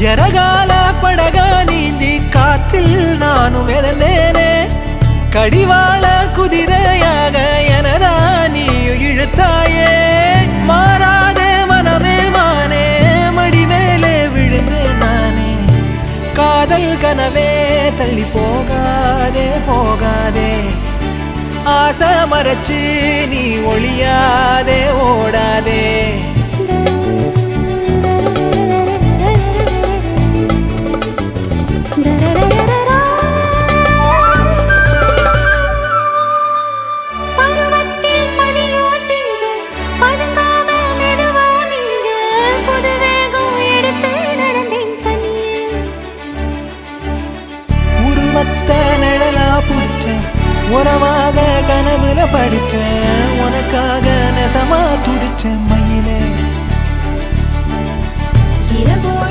எரகால படகா நீந்தி காத்தில் நானும் மிதந்தேனே கடிவாள குதிரையாக எனதா நீயும் இழுத்தாயே மாறாத மனமே மானே மடி மேலே விழுந்தேன் நானே காதல் கனவே தள்ளி போகாதே போகாதே ஆசை மறைச்சு நீ ஒளியாதே ஓடாதே உறவாக கனவுல படிச்சேன் உனக்காக நெசமா துடிச்சேன் மயிலே